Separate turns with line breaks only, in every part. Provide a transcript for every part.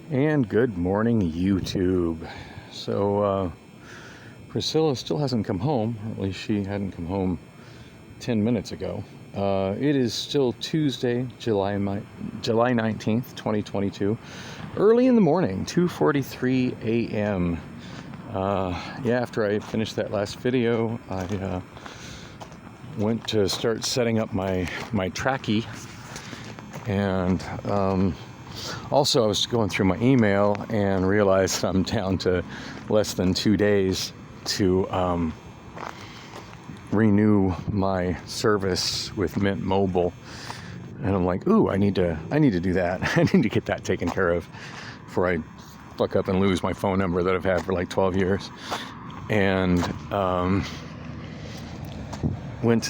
And good morning, YouTube. So, Priscilla still hasn't come home, or at least she hadn't come home 10 minutes ago. It is still Tuesday, July 19th, 2022. Early in the morning, 2:43 a.m. After I finished that last video, I went to start setting up my trackie. And also, I was going through my email and realized I'm down to less than 2 days to renew my service with Mint Mobile, and I'm like, ooh, I need to do that. I need to get that taken care of before I fuck up and lose my phone number that I've had for like 12 years. And went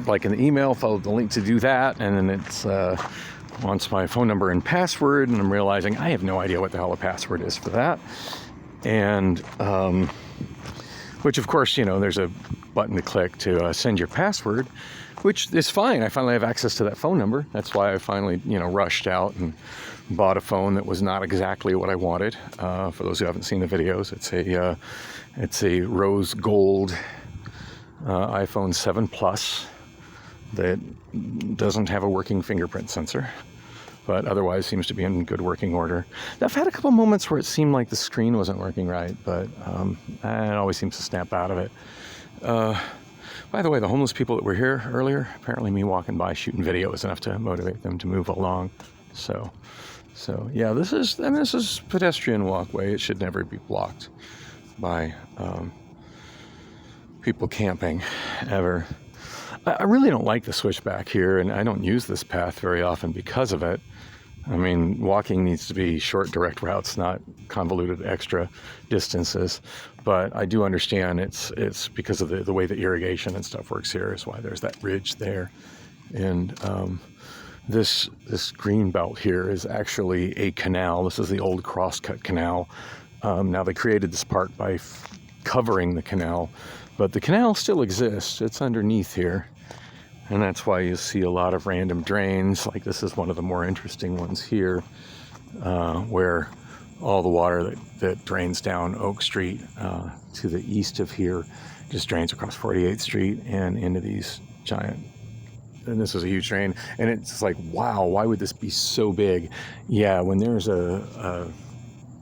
like in the email, followed the link to do that, and then it's wants my phone number and password, and I'm realizing I have no idea what the hell a password is for that. And which of course, there's a button to click to send your password, which is fine. I finally have access to that phone number. That's why I finally rushed out and bought a phone that was not exactly what I wanted. For those who haven't seen the videos, it's a rose gold iPhone 7 Plus that doesn't have a working fingerprint sensor, but otherwise seems to be in good working order. I've had a couple moments where it seemed like the screen wasn't working right, but it always seems to snap out of it. By the way, the homeless people that were here earlier, apparently me walking by shooting video was enough to motivate them to move along. So yeah, this is pedestrian walkway. It should never be blocked by people camping ever. I really don't like the switchback here, and I don't use this path very often because of it. I mean, walking needs to be short, direct routes, not convoluted extra distances. But I do understand it's because of the way the irrigation and stuff works here is why there's that ridge there. And this green belt here is actually a canal. This is the old Crosscut Canal. Now they created this park by covering the canal, but the canal still exists. It's underneath here. And that's why you see a lot of random drains. Like this is one of the more interesting ones here, where all the water that drains down Oak Street to the east of here just drains across 48th Street and into these giant, and this is a huge drain. And it's like, wow, why would this be so big? Yeah, when there's a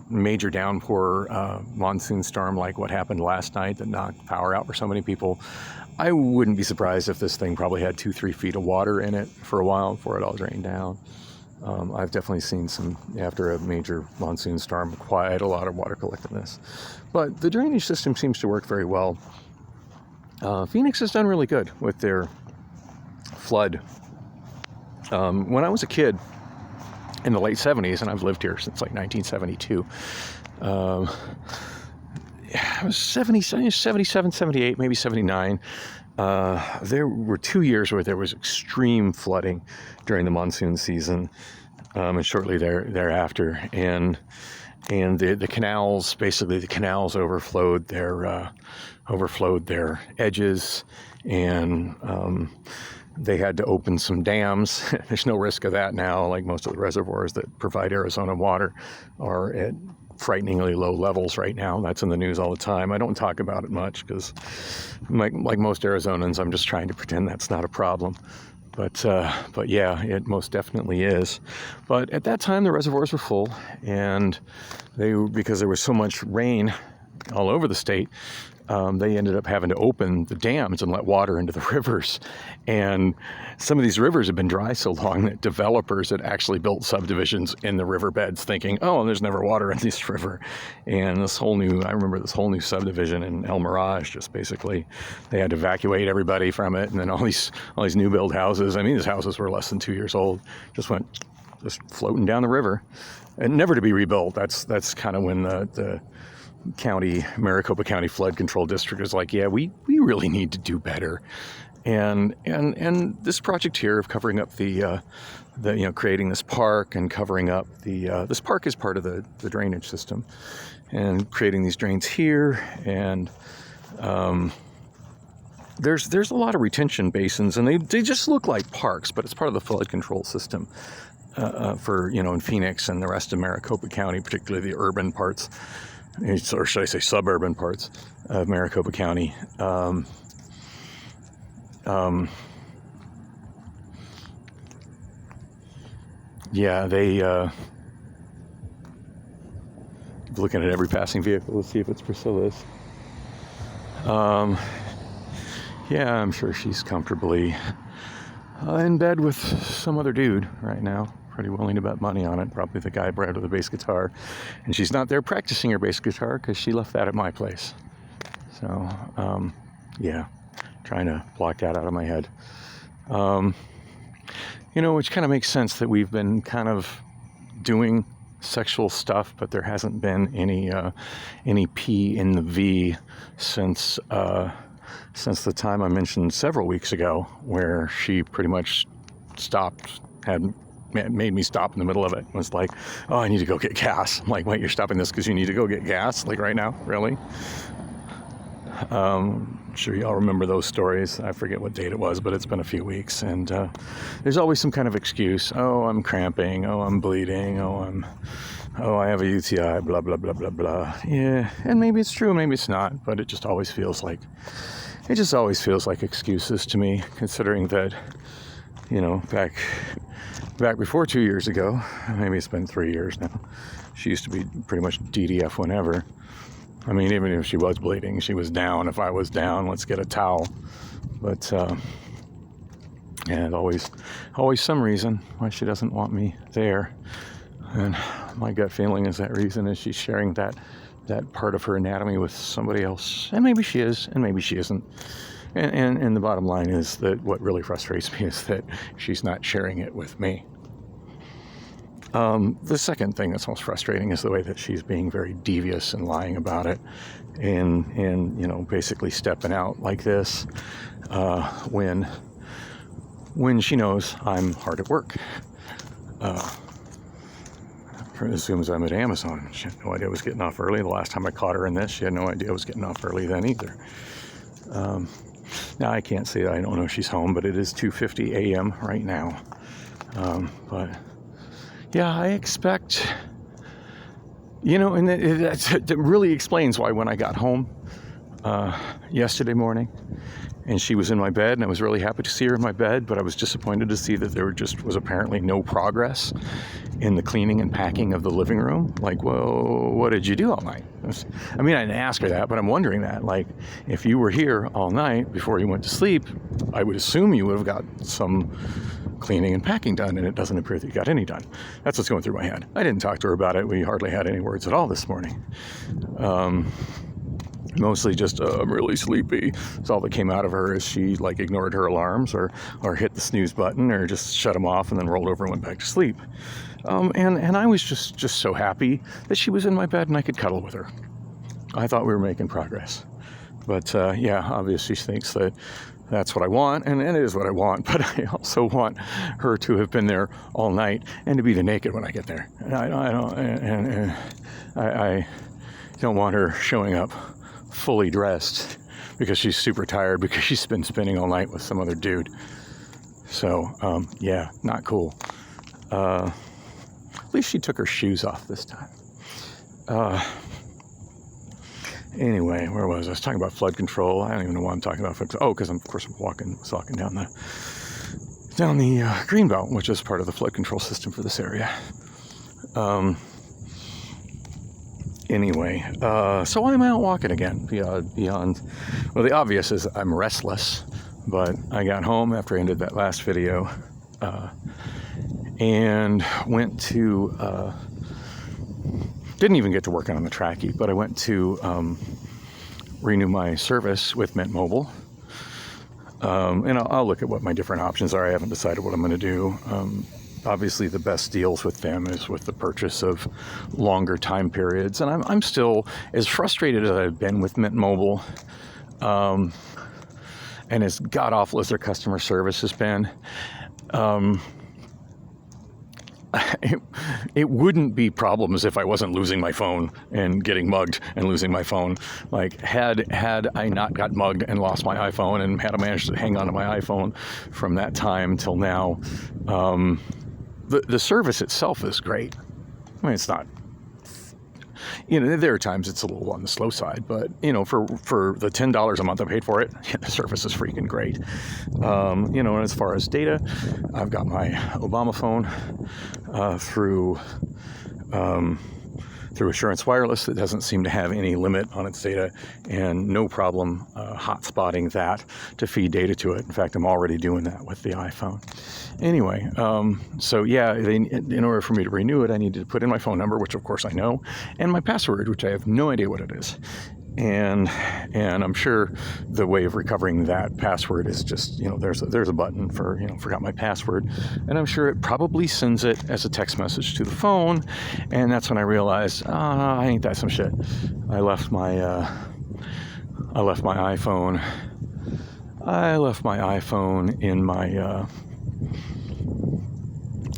major downpour monsoon storm like what happened last night that knocked power out for so many people, I wouldn't be surprised if this thing probably had 2-3 feet of water in it for a while before it all drained down. I've definitely seen some, after a major monsoon storm, quite a lot of water collected in this. But the drainage system seems to work very well. Phoenix has done really good with their flood. When I was a kid in the late 70s, and I've lived here since like 1972, I was 77, 78, maybe 79. There were 2 years where there was extreme flooding during the monsoon season, and shortly thereafter. And the canals, basically the canals overflowed their edges, and they had to open some dams. There's no risk of that now. Like most of the reservoirs that provide Arizona water are at frighteningly low levels right now. That's in the news all the time. I don't talk about it much because, like most Arizonans, I'm just trying to pretend that's not a problem. But yeah, it most definitely is. But at that time, the reservoirs were full, and because there was so much rain all over the state, they ended up having to open the dams and let water into the rivers. And some of these rivers have been dry so long that developers had actually built subdivisions in the riverbeds thinking, oh, there's never water in this river. And I remember this whole new subdivision in El Mirage, just basically, they had to evacuate everybody from it. And then all these new build houses, I mean, these houses were less than 2 years old, just floating down the river and never to be rebuilt. That's kind of when the Maricopa County Flood Control District is like, yeah, we really need to do better. And this project here of covering up the creating this park and covering up this park is part of the drainage system, and creating these drains here, and there's a lot of retention basins, and they just look like parks, but it's part of the flood control system. for, in Phoenix and the rest of Maricopa County, particularly the urban parts, or should I say suburban parts of Maricopa County. Yeah, they looking at every passing vehicle to see if it's Priscilla's. Yeah, I'm sure she's comfortably in bed with some other dude right now, pretty willing to bet money on it, probably the guy Brad with the bass guitar. And she's not there practicing her bass guitar because she left that at my place. So, yeah, trying to block that out of my head. Which kind of makes sense that we've been kind of doing sexual stuff, but there hasn't been any P in the V since the time I mentioned several weeks ago, where she pretty much stopped, had made me stop in the middle of it. It was like, oh, I need to go get gas. I'm like, wait, you're stopping this because you need to go get gas? Like right now? Really? I'm sure y'all remember those stories. I forget what date it was, but it's been a few weeks. And there's always some kind of excuse. Oh, I'm cramping. Oh, I'm bleeding. Oh, I have a UTI, blah, blah, blah, blah, blah. Yeah, and maybe it's true, maybe it's not, but it just always feels like excuses to me, considering that, back before 2 years ago, maybe it's been 3 years now, she used to be pretty much DDF whenever. I mean, even if she was bleeding, she was down. If I was down, let's get a towel. But, always some reason why she doesn't want me there. And my gut feeling is that reason is she's sharing that part of her anatomy with somebody else. And maybe she is, and maybe she isn't. And the bottom line is that what really frustrates me is that she's not sharing it with me. The second thing that's most frustrating is the way that she's being very devious and lying about it, and basically stepping out like this when she knows I'm hard at work. Assumes I'm at Amazon. She had no idea I was getting off early. The last time I caught her in this, she had no idea I was getting off early then either. Now I can't say that I don't know she's home, but it is 2:50 a.m. right now. But yeah, I expect, and it really explains why when I got home yesterday morning, and she was in my bed, and I was really happy to see her in my bed, but I was disappointed to see that there just was apparently no progress in the cleaning and packing of the living room. Like, whoa, what did you do all night? I mean, I didn't ask her that, but I'm wondering that. Like, if you were here all night before you went to sleep, I would assume you would have got some cleaning and packing done, and it doesn't appear that you got any done. That's what's going through my head. I didn't talk to her about it. We hardly had any words at all this morning. Mostly just, I'm really sleepy. So all that came out of her is she ignored her alarms or hit the snooze button or just shut them off and then rolled over and went back to sleep. And I was just so happy that she was in my bed and I could cuddle with her. I thought we were making progress. But yeah, obviously she thinks that that's what I want, and it is what I want, but I also want her to have been there all night and to be the naked when I get there. And I don't want her showing up fully dressed because she's super tired because she's been spending all night with some other dude. So, yeah, not cool. At least she took her shoes off this time. Anyway, where was I? I was talking about flood control. I don't even know why I'm talking about flood control. Oh, because I'm walking down the Greenbelt, which is part of the flood control system for this area. Anyway, so I'm out walking again beyond, well, the obvious is I'm restless, but I got home after I ended that last video, and went to, didn't even get to working on the trackie, but I went to renew my service with Mint Mobile. And I'll look at what my different options are. I haven't decided what I'm going to do. Obviously, the best deals with them is with the purchase of longer time periods. And I'm still as frustrated as I've been with Mint Mobile, and as god-awful as their customer service has been. It wouldn't be problems if I wasn't losing my phone and getting mugged and losing my phone. Like, had I not got mugged and lost my iPhone, and had I managed to hang on to my iPhone from that time till now, the service itself is great. I mean, it's not, there are times it's a little on the slow side, but, for the $10 a month I paid for it, the service is freaking great. And as far as data, I've got my Obama phone through Assurance Wireless. It doesn't seem to have any limit on its data, and no problem hotspotting that to feed data to it. In fact, I'm already doing that with the iPhone. Anyway, so yeah, in order for me to renew it, I needed to put in my phone number, which of course I know, and my password, which I have no idea what it is. And I'm sure the way of recovering that password is just, there's a button for, forgot my password. And I'm sure it probably sends it as a text message to the phone. And that's when I realized, ain't that some shit. I left my iPhone.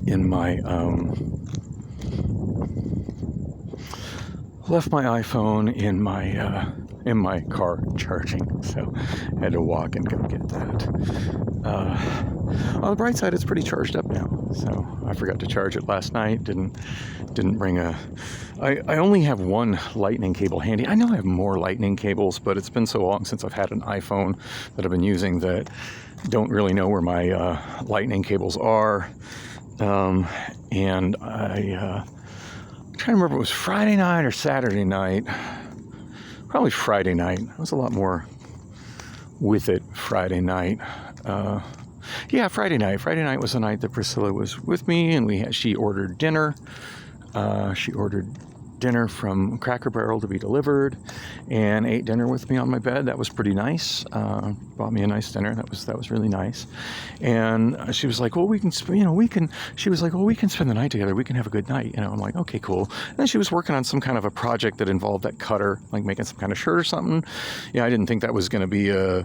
in my left my iPhone in my car charging, so I had to walk and go get that. On the bright side, it's pretty charged up now, so I forgot to charge it last night. Didn't bring I only have one lightning cable handy. I know I have more lightning cables, but it's been so long since I've had an iPhone that I've been using that don't really know where my lightning cables are. And I'm trying to remember if it was Friday night or Saturday night. Probably Friday night. I was a lot more with it Friday night. Friday night. Friday night was the night that Priscilla was with me, and she ordered dinner. She ordered dinner from Cracker Barrel to be delivered, and ate dinner with me on my bed. That was pretty nice. Bought me a nice dinner. That was really nice. And she was like, "Well, we can spend the night together. We can have a good night." I'm like, "Okay, cool." And then she was working on some kind of a project that involved that cutter, like making some kind of shirt or something. I didn't think that was going to be a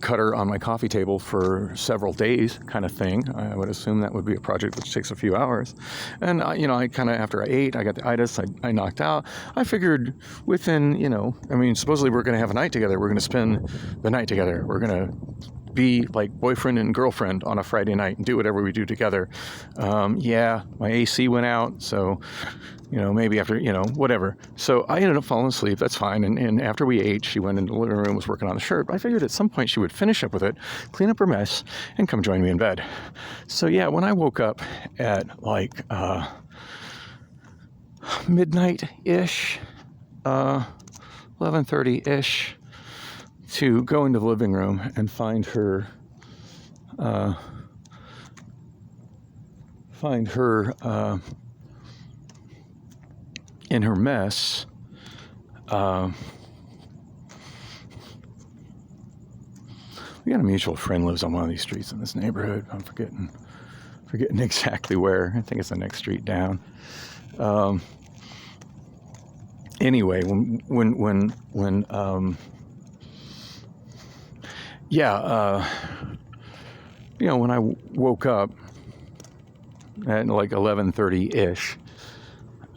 cutter on my coffee table for several days kind of thing. I would assume that would be a project which takes a few hours. And I kind of, after I ate, I got the itis, I knocked out. I figured within, supposedly we're going to have a night together. We're going to spend the night together. We're going to be like boyfriend and girlfriend on a Friday night and do whatever we do together. My AC went out, so, maybe after, whatever. So I ended up falling asleep. That's fine. And after we ate, she went into the living room, was working on the shirt. I figured at some point she would finish up with it, clean up her mess, and come join me in bed. So yeah, when I woke up at midnight-ish, 11:30-ish, to go into the living room and find her in her mess. We got a mutual friend lives on one of these streets in this neighborhood. I'm forgetting exactly where. I think it's the next street down. Anyway, when I woke up at 11:30-ish,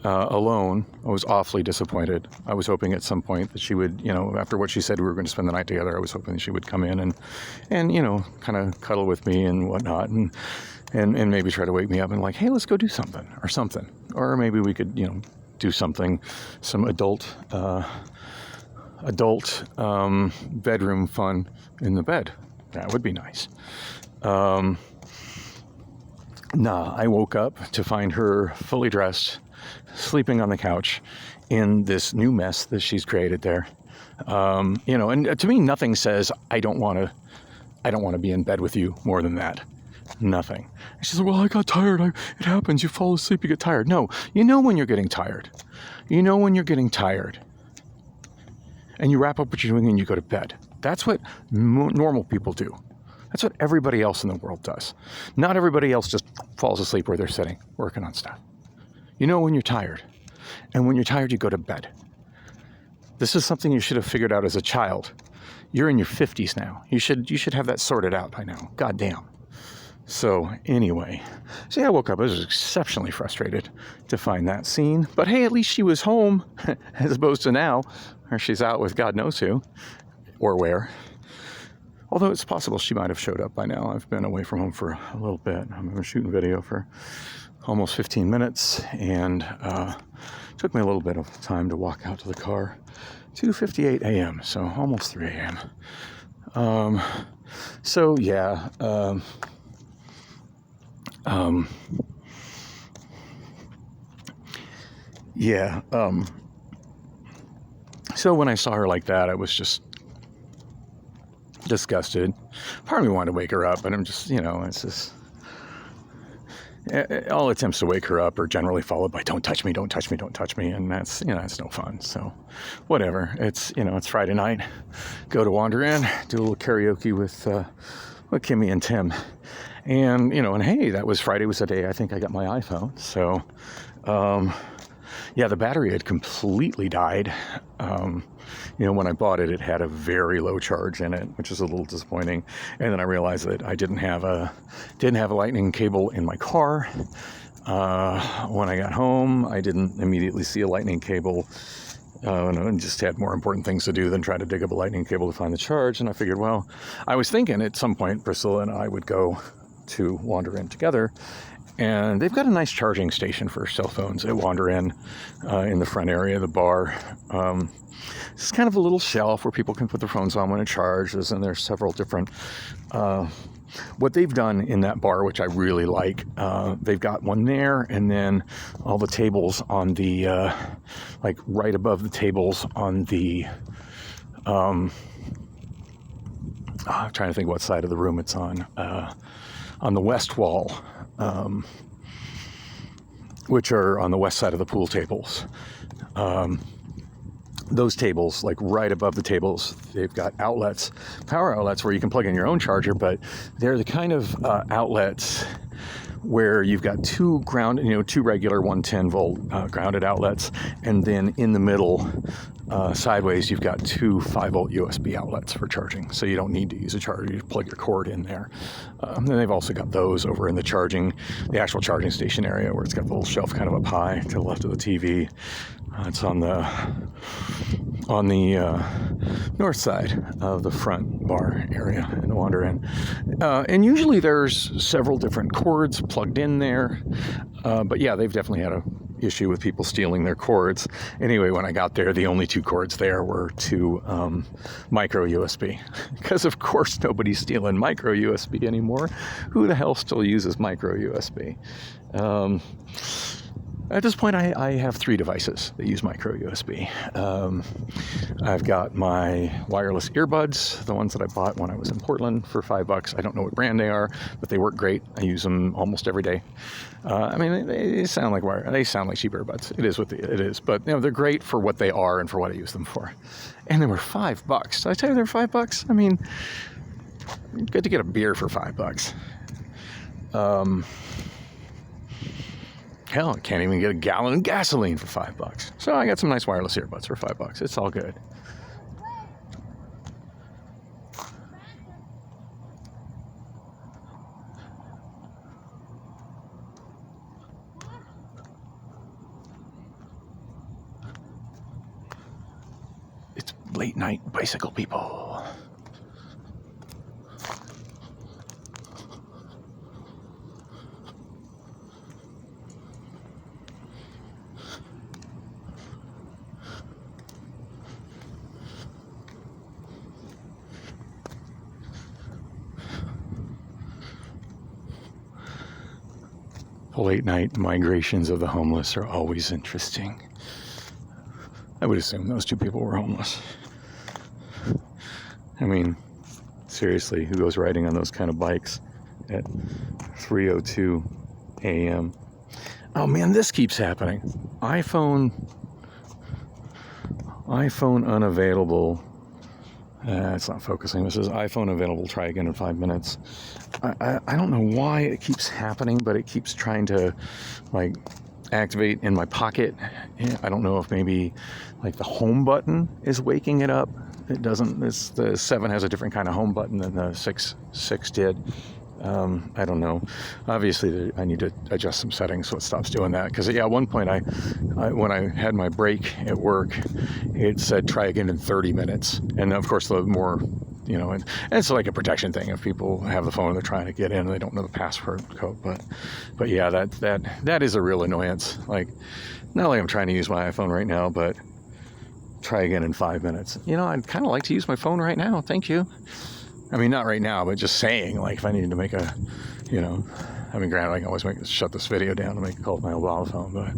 alone, I was awfully disappointed. I was hoping at some point that she would, after what she said we were going to spend the night together, I was hoping that she would come in and kind of cuddle with me and whatnot, and maybe try to wake me up and hey, let's go do something. Or maybe we could, do something, some adult bedroom fun in the bed. That would be nice. I woke up to find her fully dressed, sleeping on the couch in this new mess that she's created there. And to me, nothing says I don't want to be in bed with you more than that. Nothing. She's like, "Well, I got tired. It happens. You fall asleep, you get tired." No, when you're getting tired. And you wrap up what you're doing and you go to bed. That's what normal people do. That's what everybody else in the world does. Not everybody else just falls asleep where they're sitting, working on stuff. When you're tired. And when you're tired, you go to bed. This is something you should have figured out as a child. You're in your 50s now. You should have that sorted out by now. God damn. So anyway, I woke up. I was exceptionally frustrated to find that scene. But hey, at least she was home, as opposed to now, where she's out with God knows who, or where. Although it's possible she might have showed up by now. I've been away from home for a little bit. I've been shooting video for almost 15 minutes, and took me a little bit of time to walk out to the car. 2:58 a.m., so almost 3 a.m. So yeah, yeah. So when I saw her like that, I was just disgusted. Part of me wanted to wake her up, but I'm just, it's just, all attempts to wake her up are generally followed by "don't touch me, don't touch me, don't touch me," and that's that's no fun. So whatever. It's it's Friday night. Go to Wander Inn, do a little karaoke with Kimmy and Tim, and and hey, that was Friday was the day I think I got my iPhone. So yeah, the battery had completely died. When I bought it, it had a very low charge in it, which is a little disappointing. And then I realized that I didn't have a lightning cable in my car. When I got home, I didn't immediately see a lightning cable, and just had more important things to do than try to dig up a lightning cable to find the charge. And I figured, well, I was thinking at some point Priscilla and I would go to Wander Inn together. And they've got a nice charging station for cell phones at Wander Inn in the front area of the bar. It's kind of a little shelf where people can put their phones on when it charges, and there's several different... what they've done in that bar, which I really like, they've got one there, and then all the tables on the... like right above the tables on the... I'm trying to think what side of the room it's on the west wall. Which are on the west side of the pool tables. Those tables, like right above the tables, they've got outlets, power outlets where you can plug in your own charger, but they're the kind of outlets where you've got two regular 110 volt grounded outlets, and then in the middle, sideways, you've got two 5-volt USB outlets for charging, so you don't need to use a charger. You plug your cord in there. And they've also got those over in the actual charging station area, where it's got the little shelf kind of up high to the left of the TV. It's on the north side of the front bar area in the Wander Inn. And usually there's several different cords plugged in there. But yeah, they've definitely had a issue with people stealing their cords. Anyway, when I got there, the only two cords there were two micro USB. Because of course nobody's stealing micro USB anymore. Who the hell still uses micro USB? At this point, I have 3 devices that use micro USB. I've got my wireless earbuds, the ones that I bought when I was in Portland for $5. I don't know what brand they are, but they work great. I use them almost every day. They sound like cheap earbuds. It is what it is, but they're great for what they are and for what I use them for. And they were $5. Did I tell you they're $5? I mean, good to get a beer for $5. Hell, I can't even get a gallon of gasoline for $5. So I got some nice wireless earbuds for $5. It's all good. It's late night bicycle people. Late night migrations of the homeless are always interesting. I would assume those two people were homeless. I mean, seriously, who goes riding on those kind of bikes at 3:02 a.m.? Oh man, this keeps happening. iPhone unavailable. It's not focusing. This is iPhone available. Try again in 5 minutes. I don't know why it keeps happening, but it keeps trying to activate in my pocket. I don't know if maybe the home button is waking it up. It doesn't. The 7 has a different kind of home button than the 6 did. I don't know. Obviously, I need to adjust some settings so it stops doing that. Because at one point, when I had my break at work, it said try again in 30 minutes. And of course, the more and it's like a protection thing. If people have the phone, they're trying to get in and they don't know the password code. But yeah, that is a real annoyance. Like, not only I'm trying to use my iPhone right now, but try again in 5 minutes. I'd kind of like to use my phone right now. Thank you. I mean, not right now, but just saying, like, if I needed to make a, I mean, granted, I can always shut this video down to make a call with my mobile phone, but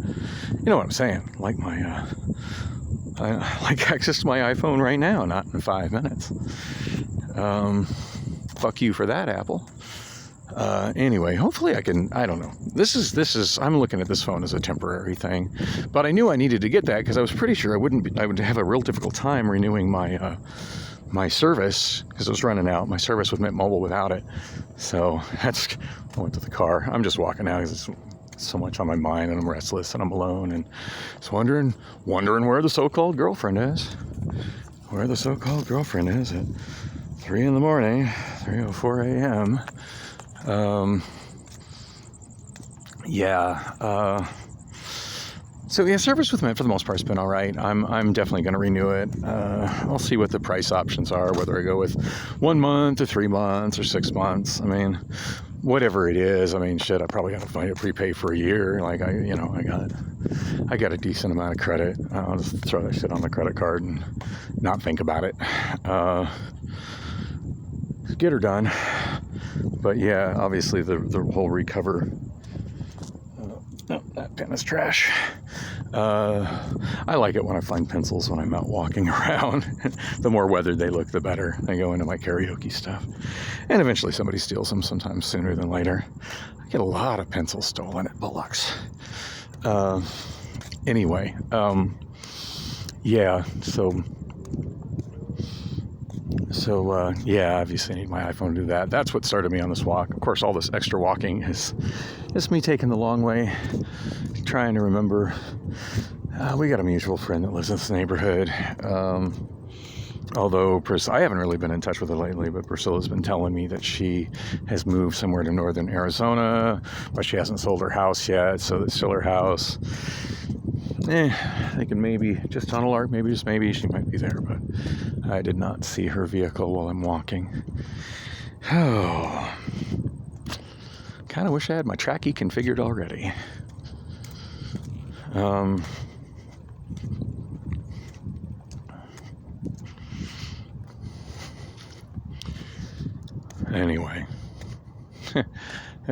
you know what I'm saying? Like like access to my iPhone right now, not in 5 minutes. Fuck you for that, Apple. Anyway, hopefully I don't know. I'm looking at this phone as a temporary thing, but I knew I needed to get that because I was pretty sure I would have a real difficult time renewing my service because it was running out. My service with Mint Mobile without it. So I went to the car. I'm just walking now because it's so much on my mind and I'm restless and I'm alone and just wondering where the so-called girlfriend is. Where the so-called girlfriend is at 3 in the morning, 3:04 a.m. So yeah, service with Mint for the most part has been all right. I'm definitely going to renew it. I'll see what the price options are, whether I go with 1 month or 3 months or 6 months. I mean, whatever it is. I mean, shit, I probably got to find a prepay for a year. Like I got a decent amount of credit. I'll just throw that shit on the credit card and not think about it. Get her done. But yeah, obviously the whole recover. No, that pen is trash. I like it when I find pencils when I'm out walking around. The more weathered they look, the better. They go into my karaoke stuff. And eventually somebody steals them, sometimes sooner than later. I get a lot of pencils stolen at Bullock's. Anyway, yeah, so yeah, obviously I need my iPhone to do that. That's what started me on this walk. Of course, all this extra walking is me taking the long way, trying to remember. We got a mutual friend that lives in this neighborhood. Although I haven't really been in touch with her lately, but Priscilla's been telling me that she has moved somewhere to northern Arizona, but she hasn't sold her house yet, so it's still her house. Thinking maybe, just on alert, maybe just maybe she might be there, but I did not see her vehicle while I'm walking. Oh, kind of wish I had my trackie configured already. Anyway,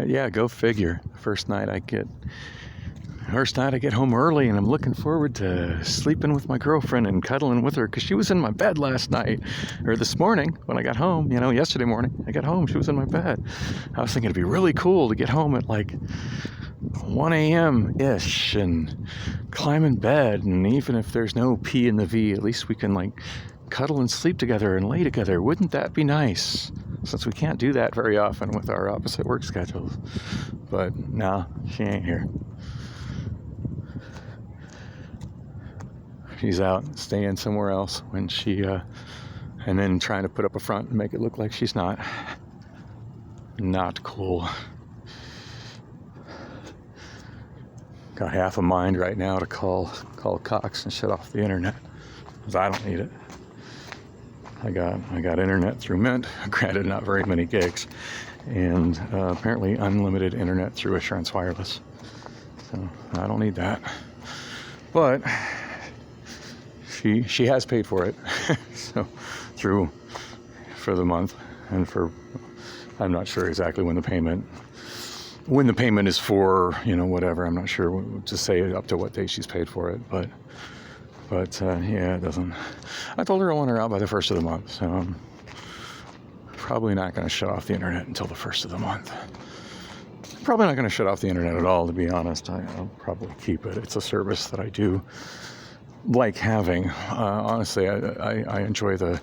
yeah, go figure. First night I get home early, and I'm looking forward to sleeping with my girlfriend and cuddling with her because she was in my bed last night, or this morning when I got home. Yesterday morning I got home, she was in my bed. I was thinking it'd be really cool to get home at like 1 a.m.-ish and climb in bed, and even if there's no P in the V, at least we can like cuddle and sleep together and lay together. Wouldn't that be nice? Since we can't do that very often with our opposite work schedules. But no, she ain't here. She's out staying somewhere else when she, and then trying to put up a front and make it look like she's not. Not cool. Got half a mind right now to call Cox and shut off the internet, because I don't need it. I got internet through Mint, granted not very many gigs, and apparently unlimited internet through Assurance Wireless. So I don't need that. But she has paid for it, so for the month, and I'm not sure exactly when the payment is for, whatever. I'm not sure to say up to what date she's paid for it, but yeah, it doesn't. I told her I want her out by the 1st of the month, so I'm probably not going to shut off the internet until the 1st of the month. Probably not going to shut off the internet at all, to be honest. I'll probably keep it. It's a service that I do like having. Honestly, I enjoy the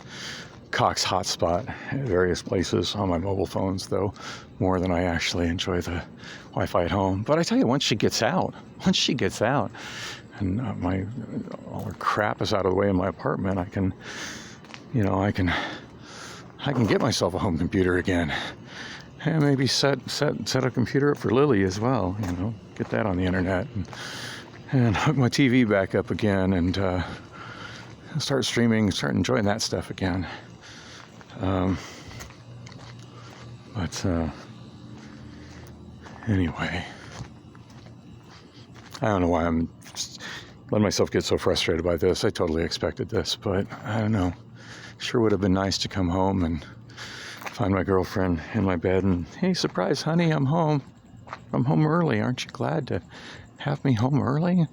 Cox hotspot at various places on my mobile phones, though, more than I actually enjoy the Wi-Fi at home. But I tell you, once she gets out, and all her crap is out of the way in my apartment, I can get myself a home computer again, and maybe set a computer up for Lily as well. Get that on the internet and hook my TV back up again and start streaming, start enjoying that stuff again. But anyway, I don't know why I'm just letting myself get so frustrated by this. I totally expected this, but I don't know. Sure would have been nice to come home and find my girlfriend in my bed and, hey, surprise, honey, I'm home. I'm home early. Aren't you glad to have me home early?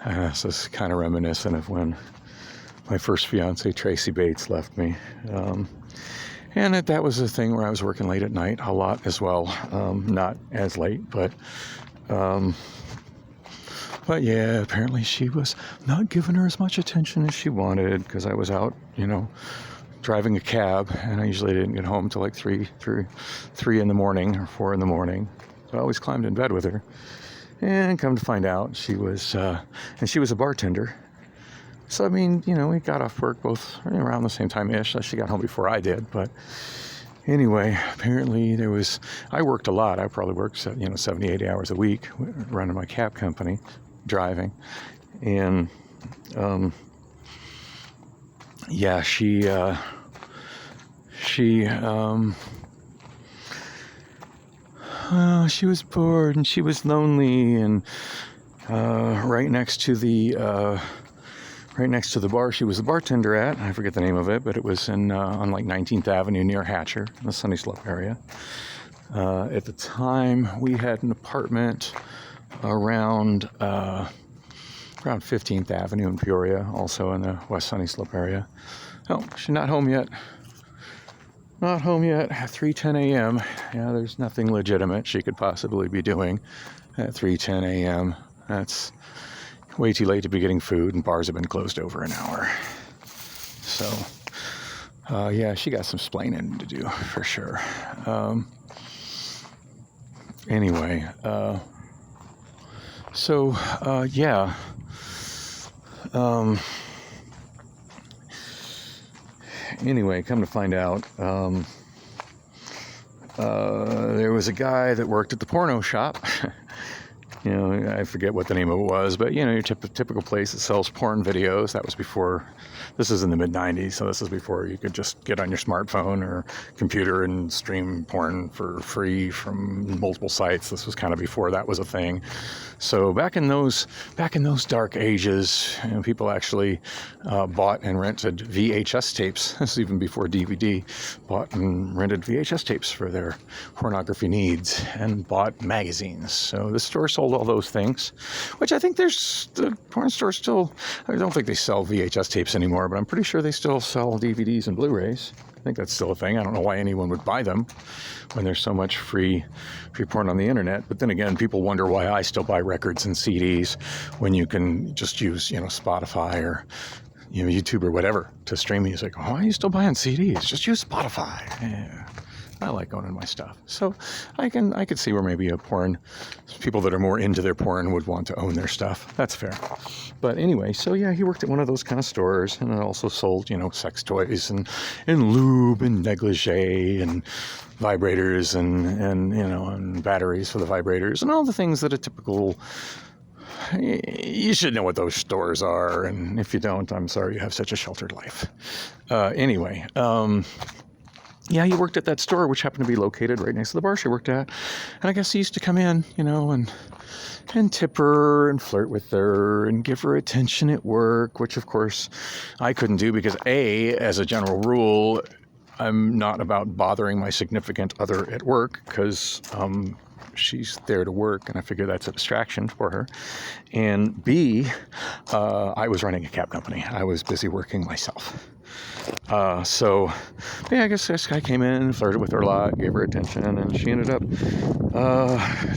This is kind of reminiscent of when my first fiance, Tracy Bates, left me. And that was a thing where I was working late at night a lot as well. Not as late, but yeah, apparently she was not giving her as much attention as she wanted because I was out, driving a cab, and I usually didn't get home till like 3 in the morning or 4 in the morning. So I always climbed in bed with her. And come to find out, she was a bartender. So, I mean, we got off work both around the same time-ish. She got home before I did. But anyway, apparently I worked a lot. I probably worked, 70, 80 hours a week running my cab company, driving. And, yeah, she was bored and she was lonely, and right next to the bar she was the bartender at, I forget the name of it, but it was on like 19th Avenue near Hatcher in the Sunny Slope area. At the time, we had an apartment around 15th Avenue in Peoria, also in the West Sunny Slope area. Oh, she's not home yet. Not home yet. 3:10 a.m. Yeah, there's nothing legitimate she could possibly be doing at 3:10 a.m. That's way too late to be getting food, and bars have been closed over an hour. So, yeah, she got some splaining to do for sure. Anyway, yeah. Anyway, come to find out, there was a guy that worked at the porno shop. I forget what the name of it was, but, your typical place that sells porn videos. That was before, this is in the mid-90s, so this is before you could just get on your smartphone or computer and stream porn for free from multiple sites. This was kind of before that was a thing. So back in those dark ages, people actually bought and rented VHS tapes. This is even before DVD. Bought and rented VHS tapes for their pornography needs, and bought magazines. So the store sold all those things, which I think the porn store still, I don't think they sell VHS tapes anymore, but I'm pretty sure they still sell DVDs and Blu-rays. I think that's still a thing. I don't know why anyone would buy them when there's so much free porn on the internet. But then again, people wonder why I still buy records and CDs when you can just use, Spotify or, YouTube or whatever to stream music. Why are you still buying CDs? Just use Spotify. Yeah. I like owning my stuff. So I could see where maybe people that are more into their porn would want to own their stuff. That's fair. But anyway, so yeah, he worked at one of those kind of stores, and it also sold, sex toys and lube and negligee and vibrators and batteries for the vibrators and all the things that a typical, you should know what those stores are. And if you don't, I'm sorry you have such a sheltered life. Anyway, yeah, he worked at that store, which happened to be located right next to the bar she worked at. And I guess he used to come in, and tip her and flirt with her and give her attention at work, which, of course, I couldn't do because, as a general rule, I'm not about bothering my significant other at work because she's there to work, and I figure that's a distraction for her. And B, I was running a cab company. I was busy working myself. So, yeah, I guess this guy came in, flirted with her a lot, gave her attention, and she ended up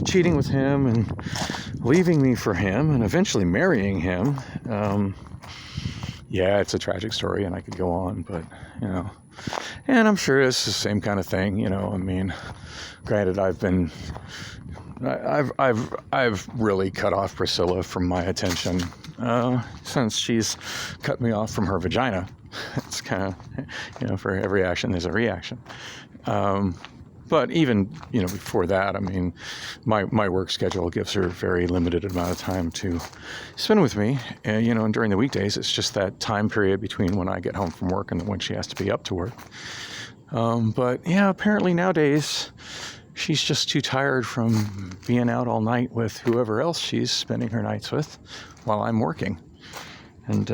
cheating with him and leaving me for him and eventually marrying him. Yeah, it's a tragic story, and I could go on, but, and I'm sure it's the same kind of thing, I mean, granted, I've really cut off Priscilla from my attention since she's cut me off from her vagina. It's kind of, for every action there's a reaction. But even, before that, I mean, my work schedule gives her a very limited amount of time to spend with me. And during the weekdays, it's just that time period between when I get home from work and when she has to be up to work. But yeah, apparently nowadays, she's just too tired from being out all night with whoever else she's spending her nights with while I'm working. And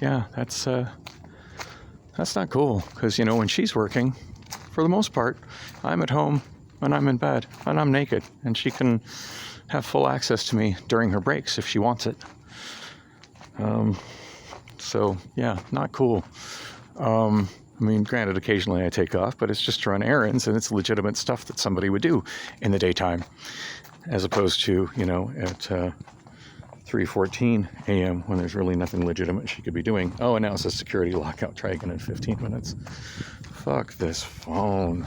yeah, that's not cool, because when she's working, for the most part, I'm at home and I'm in bed and I'm naked, and she can have full access to me during her breaks if she wants it. So yeah, not cool. I mean, granted, occasionally I take off, but it's just to run errands, and it's legitimate stuff that somebody would do in the daytime, as opposed to at 3:14 a.m. when there's really nothing legitimate she could be doing. Oh, and now it says security lockout. Try again in 15 minutes. Fuck this phone.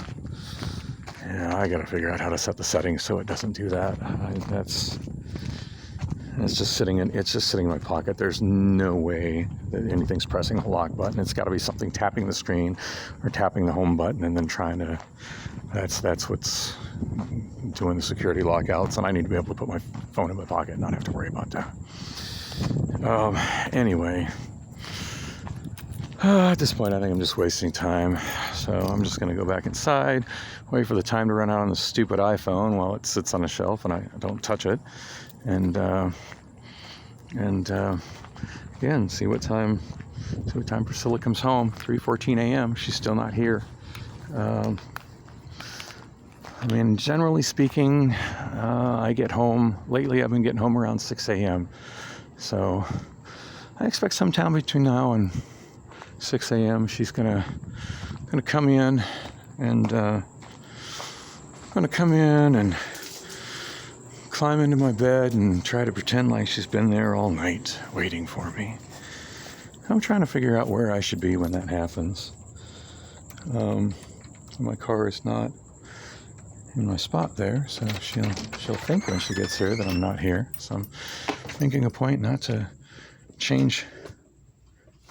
Yeah, I gotta figure out how to set the settings so it doesn't do that. It's just sitting in my pocket. There's no way that anything's pressing the lock button. It's got to be something tapping the screen or tapping the home button and then trying to. That's what's doing the security lockouts, and I need to be able to put my phone in my pocket and not have to worry about that. Anyway. At this point, I think I'm just wasting time, so I'm just going to go back inside, wait for the time to run out on the stupid iPhone while it sits on a shelf and I don't touch it, and again, see what time Priscilla comes home. 3:14 a.m. She's still not here. I mean, generally speaking, I get home. Lately, I've been getting home around 6 a.m. So I expect sometime between now and 6 a.m. she's gonna come in and climb into my bed and try to pretend like she's been there all night waiting for me. I'm trying to figure out where I should be when that happens. My car is not in my spot there, so she'll think when she gets here that I'm not here. So I'm making a point not to change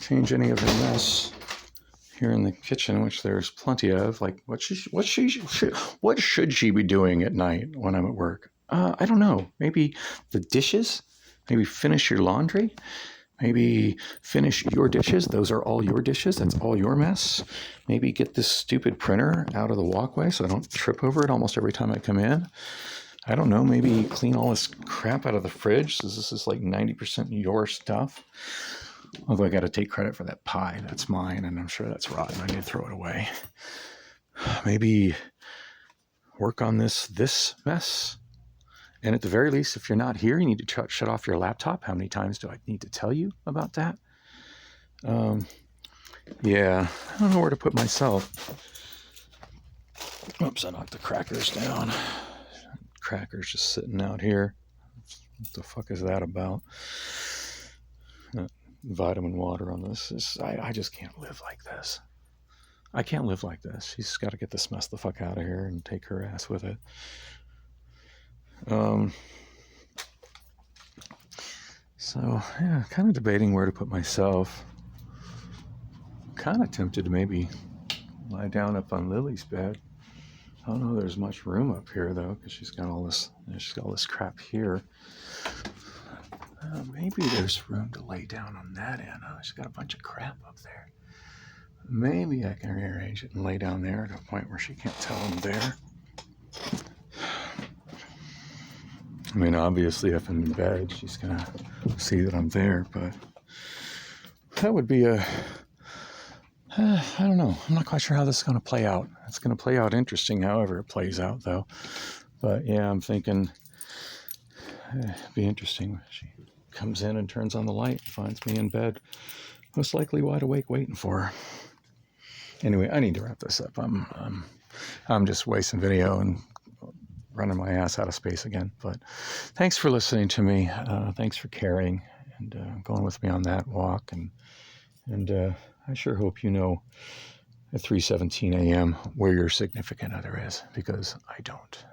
any of the mess here in the kitchen, which there's plenty of. Like, what should she be doing at night when I'm at work? I don't know. Maybe the dishes. Maybe finish your laundry. Maybe finish your dishes. Those are all your dishes. That's all your mess. Maybe get this stupid printer out of the walkway so I don't trip over it almost every time I come in. I don't know. Maybe clean all this crap out of the fridge, so this is like 90% your stuff. Although I got to take credit for that pie. That's mine, and I'm sure that's rotten. I need to throw it away. Maybe work on this mess. And at the very least, if you're not here, you need to shut off your laptop. How many times do I need to tell you about that? Yeah, I don't know where to put myself. Oops, I knocked the crackers down. Crackers just sitting out here. What the fuck is that about? Vitamin water on this. I just can't live like this. I can't live like this. She's got to get this mess the fuck out of here and take her ass with it. So, yeah, kind of debating where to put myself. Kind of tempted to maybe lie down up on Lily's bed. I don't know there's much room up here, though, because she's got all this crap here. Maybe there's room to lay down on that end. Oh, she's got a bunch of crap up there. Maybe I can rearrange it and lay down there at a point where she can't tell I'm there. I mean, obviously, if I'm in bed, she's going to see that I'm there, but that would be I don't know. I'm not quite sure how this is going to play out. It's going to play out interesting however it plays out, though. But, yeah, I'm thinking it'd be interesting when she comes in and turns on the light and finds me in bed, most likely wide awake waiting for her. Anyway, I need to wrap this up. I'm just wasting video and running my ass out of space again. But thanks for listening to me. Thanks for caring and going with me on that walk. And I sure hope you know at 3:17 a.m. where your significant other is, because I don't.